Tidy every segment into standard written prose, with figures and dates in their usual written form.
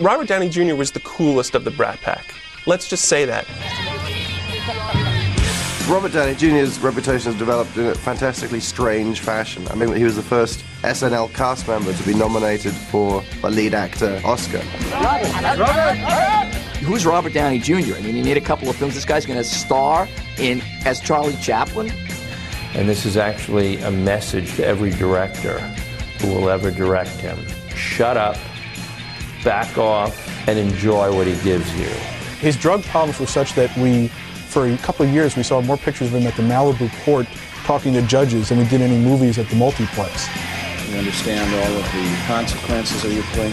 Robert Downey Jr. was the coolest of the Brat Pack. Let's just say that. Robert Downey Jr.'s reputation has developed in a fantastically strange fashion. I mean, he was the first SNL cast member to be nominated for a lead actor Oscar. Who's Robert Downey Jr.? I mean, he made a couple of films. This guy's going to star as Charlie Chaplin. And this is actually a message to every director who will ever direct him. Shut up, back off, and enjoy what he gives you. His drug problems were such that for a couple of years, we saw more pictures of him at the Malibu port talking to judges than we did any movies at the multiplex. You understand all of the consequences of your play?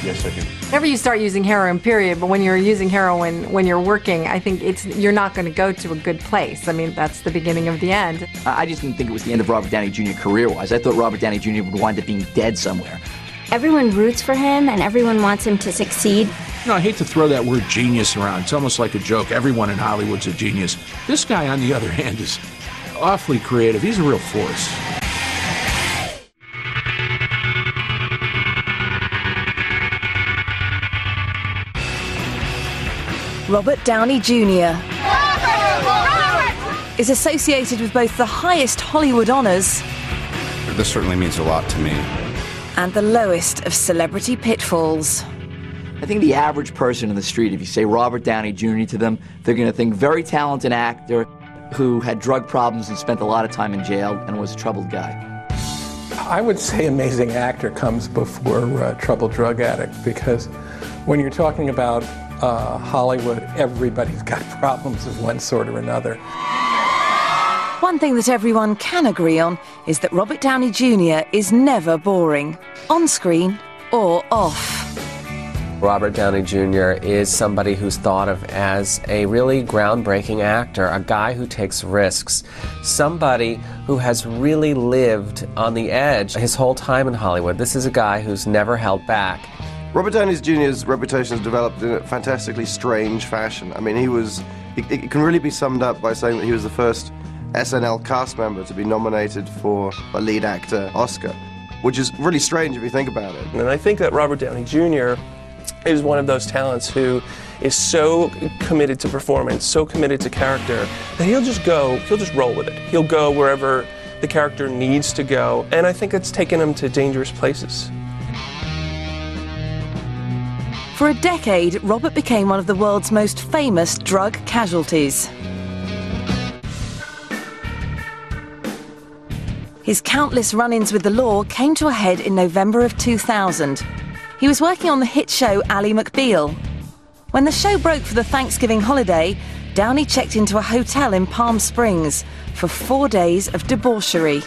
Yes, I do. Whenever you start using heroin, period, but when you're using heroin when you're working, I think you're not going to go to a good place. I mean, that's the beginning of the end. I just didn't think it was the end of Robert Downey Jr. career-wise. I thought Robert Downey Jr. would wind up being dead somewhere. Everyone roots for him, and everyone wants him to succeed. You know, I hate to throw that word genius around. It's almost like a joke. Everyone in Hollywood's a genius. This guy, on the other hand, is awfully creative. He's a real force. Robert Downey Jr. is associated with both the highest Hollywood honors This certainly means a lot to me. and the lowest of celebrity pitfalls. I think the average person in the street, if you say Robert Downey Jr. to them, they're going to think very talented actor who had drug problems and spent a lot of time in jail and was a troubled guy. I would say amazing actor comes before troubled drug addict, because when you're talking about Hollywood, everybody's got problems of one sort or another. One thing that everyone can agree on is that Robert Downey Jr. is never boring, on screen or off. Robert Downey Jr. is somebody who's thought of as a really groundbreaking actor, a guy who takes risks, somebody who has really lived on the edge his whole time in Hollywood. This is a guy who's never held back. Robert Downey Jr.'s reputation has developed in a fantastically strange fashion. I mean, it can really be summed up by saying that he was the first SNL cast member to be nominated for a lead actor Oscar, which is really strange if you think about it. And I think that Robert Downey Jr. is one of those talents who is so committed to performance, so committed to character, that he'll just roll with it. He'll go wherever the character needs to go, and I think it's taken him to dangerous places. For a decade, Robert became one of the world's most famous drug casualties. His countless run-ins with the law came to a head in November of 2000. He was working on the hit show Ally McBeal. When the show broke for the Thanksgiving holiday, Downey checked into a hotel in Palm Springs for 4 days of debauchery.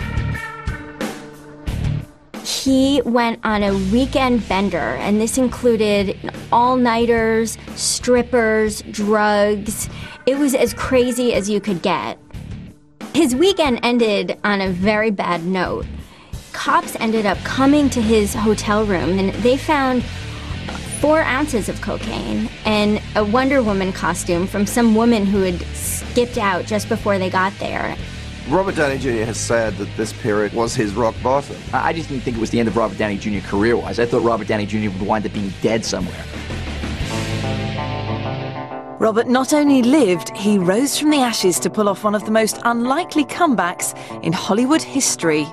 He went on a weekend bender, and this included all-nighters, strippers, drugs. It was as crazy as you could get. His weekend ended on a very bad note. Cops ended up coming to his hotel room, and they found 4 ounces of cocaine and a Wonder Woman costume from some woman who had skipped out just before they got there. Robert Downey Jr. has said that this period was his rock bottom. I just didn't think it was the end of Robert Downey Jr. career-wise. I thought Robert Downey Jr. would wind up being dead somewhere. Robert not only lived, he rose from the ashes to pull off one of the most unlikely comebacks in Hollywood history.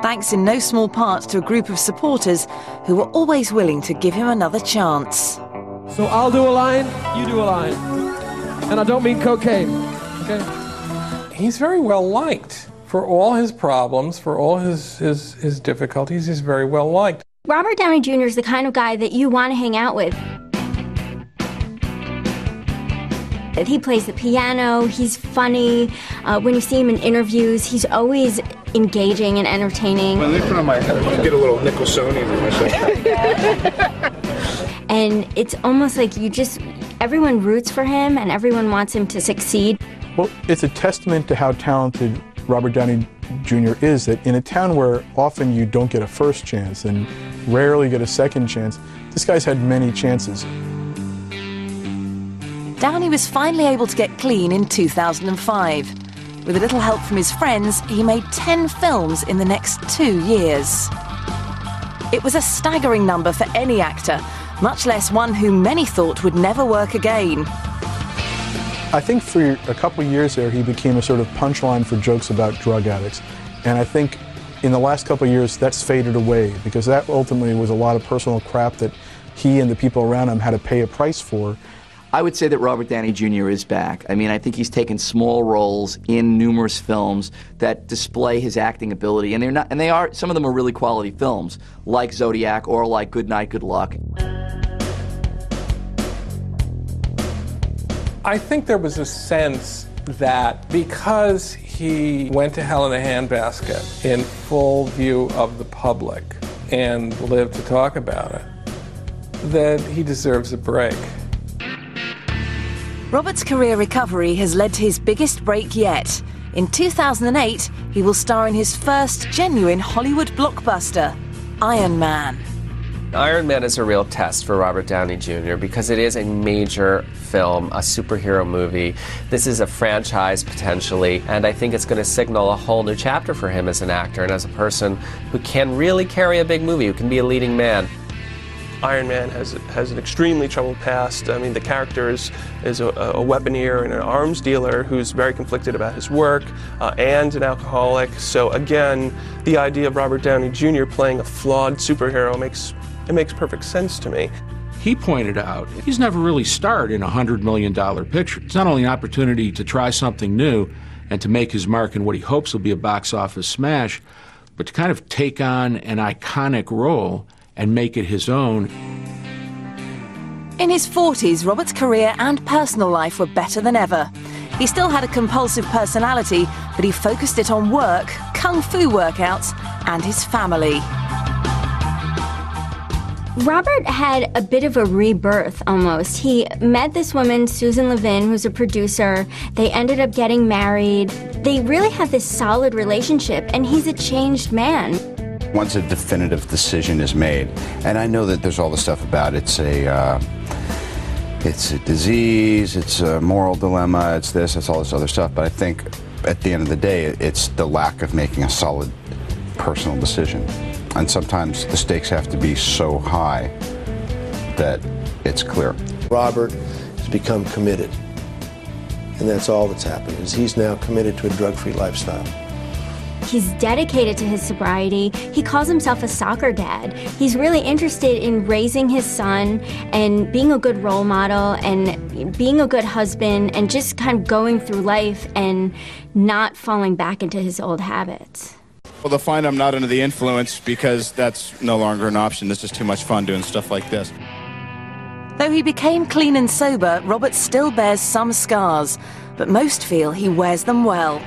Thanks in no small part to a group of supporters who were always willing to give him another chance. So I'll do a line, you do a line. And I don't mean cocaine, okay? He's very well liked. For all his problems, for all his difficulties, he's very well liked. Robert Downey Jr. is the kind of guy that you want to hang out with. He plays the piano, he's funny. When you see him in interviews, he's always engaging and entertaining. When they put on my head, I get a little Nicholsonian in myself. And it's almost like everyone roots for him and everyone wants him to succeed. Well, it's a testament to how talented Robert Downey Jr. is, that in a town where often you don't get a first chance and rarely get a second chance, this guy's had many chances. Downey was finally able to get clean in 2005. With a little help from his friends, he made 10 films in the next 2 years. It was a staggering number for any actor, much less one who many thought would never work again. I think for a couple of years there, he became a sort of punchline for jokes about drug addicts. And I think in the last couple of years, that's faded away, because that ultimately was a lot of personal crap that he and the people around him had to pay a price for. I would say that Robert Downey Jr. is back. I mean, I think he's taken small roles in numerous films that display his acting ability, and some of them are really quality films, like Zodiac or like Good Night, Good Luck. I think there was a sense that because he went to hell in a handbasket in full view of the public and lived to talk about it, that he deserves a break. Robert's career recovery has led to his biggest break yet. In 2008, he will star in his first genuine Hollywood blockbuster, Iron Man. Iron Man is a real test for Robert Downey Jr. because it is a major film, a superhero movie. This is a franchise, potentially, and I think it's going to signal a whole new chapter for him as an actor and as a person who can really carry a big movie, who can be a leading man. Iron Man has an extremely troubled past. I mean, the character is a weaponeer and an arms dealer who's very conflicted about his work and an alcoholic. So again, the idea of Robert Downey Jr. playing a flawed superhero makes perfect sense to me. He pointed out he's never really starred in a $100 million picture. It's not only an opportunity to try something new and to make his mark in what he hopes will be a box office smash, but to kind of take on an iconic role and make it his own. In his 40s, Robert's career and personal life were better than ever. He still had a compulsive personality, but he focused it on work, kung fu workouts, and his family. Robert had a bit of a rebirth, almost. He met this woman, Susan Levin, who's a producer. They ended up getting married. They really have this solid relationship, and he's a changed man. Once a definitive decision is made, and I know that there's all the stuff about it's a disease, it's a moral dilemma, it's this, it's all this other stuff, but I think at the end of the day, it's the lack of making a solid personal decision. And sometimes the stakes have to be so high that it's clear. Robert has become committed, and that's all that's happened, is he's now committed to a drug-free lifestyle. He's dedicated to his sobriety. He calls himself a soccer dad. He's really interested in raising his son and being a good role model and being a good husband and just kind of going through life and not falling back into his old habits. Well, they'll find I'm not under the influence because that's no longer an option. It's just too much fun doing stuff like this. Though he became clean and sober, Robert still bears some scars, but most feel he wears them well.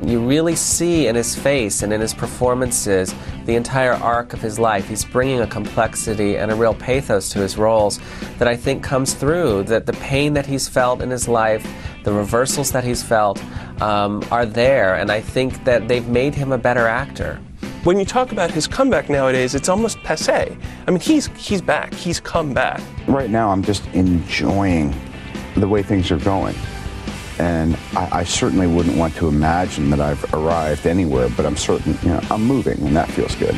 You really see in his face and in his performances the entire arc of his life. He's bringing a complexity and a real pathos to his roles that I think comes through, that the pain that he's felt in his life, the reversals that he's felt are there, and I think that they've made him a better actor. When you talk about his comeback nowadays, it's almost passé. I mean, he's back. He's come back. Right now, I'm just enjoying the way things are going. And I certainly wouldn't want to imagine that I've arrived anywhere, but I'm certain, I'm moving, and that feels good.